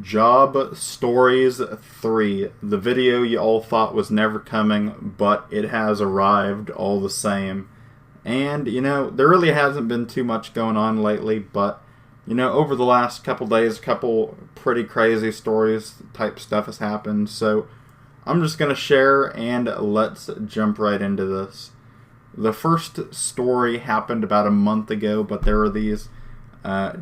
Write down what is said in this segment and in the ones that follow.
Job Stories 3. The video you all thought was never coming, but it has arrived all the same. And, there really hasn't been too much going on lately, but, over the last couple days, a couple pretty crazy stories type stuff has happened. So, I'm just going to share, and let's jump right into this. The first story happened about a month ago, but there were these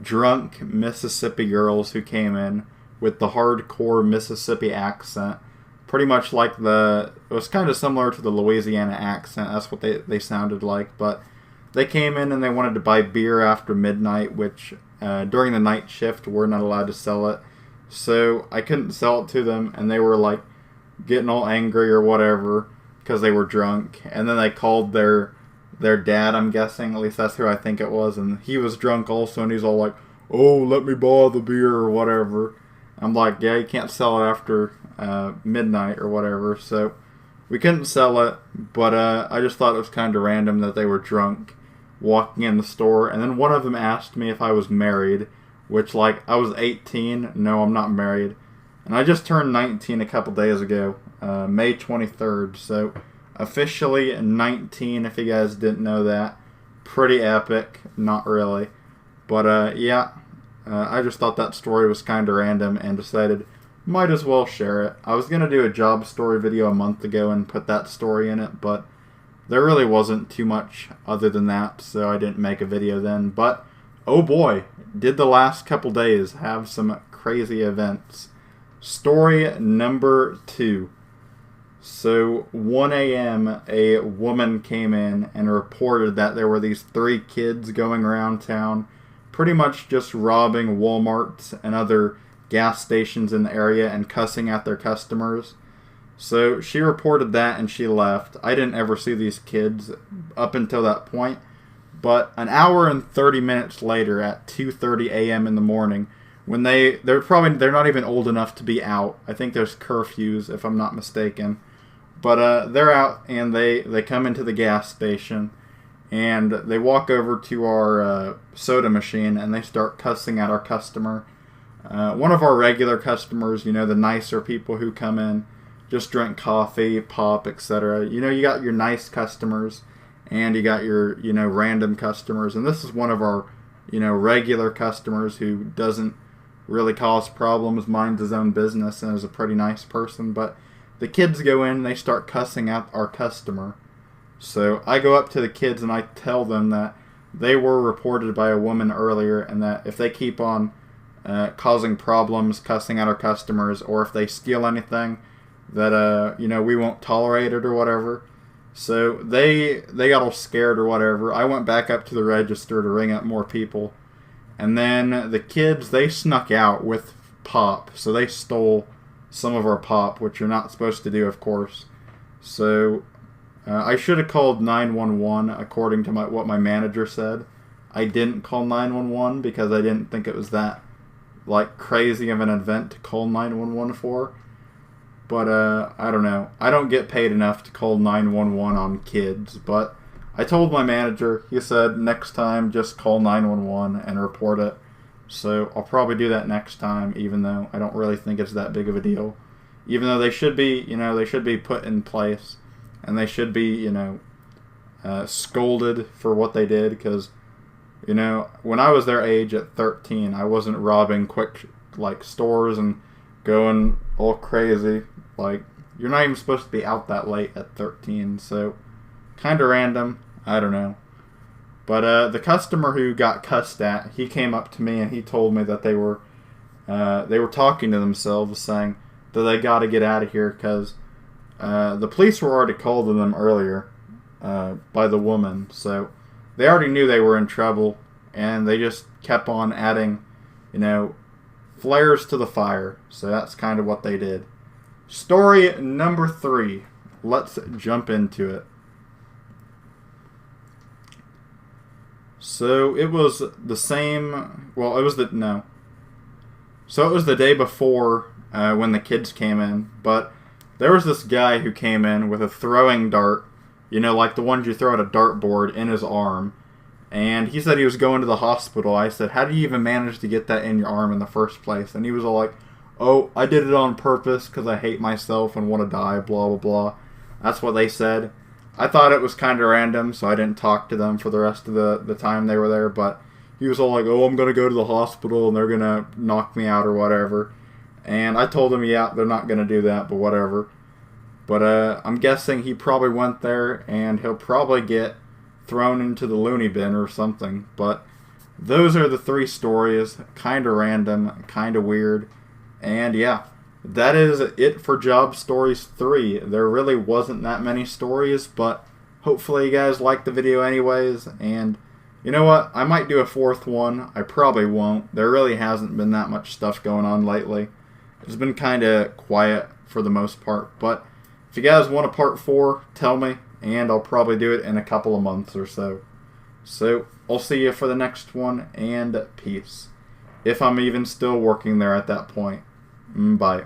drunk Mississippi girls who came in with the hardcore Mississippi accent. Pretty much like it was kind of similar to the Louisiana accent. That's what they sounded like. But they came in and they wanted to buy beer after midnight, which during the night shift, we're not allowed to sell it. So I couldn't sell it to them, and they were like getting all angry or whatever because they were drunk. And then they called their dad, I'm guessing. At least that's who I think it was. And he was drunk also, and he's all like, "Oh, let me buy the beer," or whatever. I'm like, yeah, you can't sell it after midnight or whatever. So we couldn't sell it, but I just thought it was kind of random that they were drunk walking in the store. And then one of them asked me if I was married, which, I was 18. No, I'm not married. And I just turned 19 a couple days ago, May 23rd. So officially 19, if you guys didn't know that. Pretty epic. Not really. But, yeah. I just thought that story was kind of random and decided might as well share it. I was going to do a job story video a month ago and put that story in it, but there really wasn't too much other than that, so I didn't make a video then. But, oh boy, did the last couple days have some crazy events. Story number 2. So, 1 a.m., a woman came in and reported that there were these 3 kids going around town pretty much just robbing Walmarts and other gas stations in the area and cussing at their customers. So she reported that and she left. I didn't ever see these kids up until that point. But an hour and 30 minutes later at 2:30 a.m. in the morning, when they're not even old enough to be out. I think there's curfews if I'm not mistaken. But they're out and they come into the gas station. And they walk over to our soda machine and they start cussing at our customer. One of our regular customers, the nicer people who come in, just drink coffee, pop, etc. You got your nice customers and you got your, random customers. And this is one of our, regular customers who doesn't really cause problems, minds his own business, and is a pretty nice person. But the kids go in and they start cussing at our customer. So I go up to the kids and I tell them that they were reported by a woman earlier and that if they keep on causing problems, cussing at our customers, or if they steal anything, that, we won't tolerate it or whatever. So they got all scared or whatever. I went back up to the register to ring up more people. And then the kids, they snuck out with pop. So they stole some of our pop, which you're not supposed to do, of course. So I should have called 911 according to what my manager said. I didn't call 911 because I didn't think it was that crazy of an event to call 911 for. But I don't know. I don't get paid enough to call 911 on kids. But I told my manager. He said next time just call 911 and report it. So I'll probably do that next time, even though I don't really think it's that big of a deal. Even though they should be, they should be put in place. And they should be, scolded for what they did. Because, when I was their age at 13, I wasn't robbing quick, stores and going all crazy. You're not even supposed to be out that late at 13. So, kind of random. I don't know. But the customer who got cussed at, he came up to me and he told me that they were talking to themselves, saying that they got to get out of here because the police were already called to them earlier by the woman, so they already knew they were in trouble, and they just kept on adding, flares to the fire. So that's kind of what they did. Story number 3. Let's jump into it. So it was the same. Well, it was the no. So it was the day before when the kids came in, but there was this guy who came in with a throwing dart, like the ones you throw at a dartboard, in his arm. And he said he was going to the hospital. I said, how do you even manage to get that in your arm in the first place? And he was all like, oh, I did it on purpose because I hate myself and want to die, blah, blah, blah. That's what they said. I thought it was kind of random, so I didn't talk to them for the rest of the time they were there, but he was all like, oh, I'm going to go to the hospital and they're going to knock me out or whatever. And I told him, yeah, they're not going to do that, but whatever. But I'm guessing he probably went there and he'll probably get thrown into the loony bin or something. But those are the 3 stories. Kind of random, kind of weird. And yeah, that is it for Job Stories 3. There really wasn't that many stories, but hopefully you guys liked the video anyways. And you know what? I might do a 4th one. I probably won't. There really hasn't been that much stuff going on lately. It's been kind of quiet for the most part. But if you guys want a part 4, tell me, and I'll probably do it in a couple of months or so. So, I'll see you for the next one, and peace. If I'm even still working there at that point. Bye.